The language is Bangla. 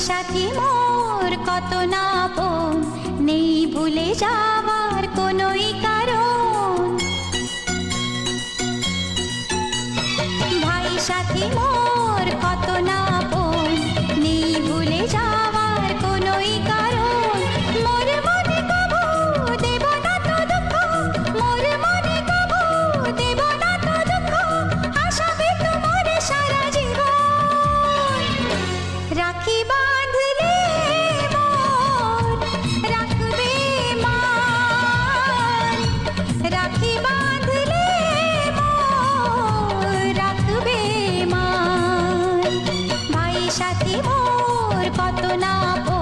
সাথী মোর কত না আপন, নেই ভুলে যাওয়ার কোনোই কারণ। ভাই সাথী মোর কত না আপন, নেই ভুলে যাওয়ার কোনোই কারণ। মোর মনে কবু দেব না তো দুঃখ, মোর মনে কবু দেব না তো দুঃখ, আশাবে তোমার সারা জীবন। রাখি বাঁধলে মোর রাখবে মান, রাখি বাঁধলে মোর রাখবে মান। ভাই সাথী মোর কত না আপন,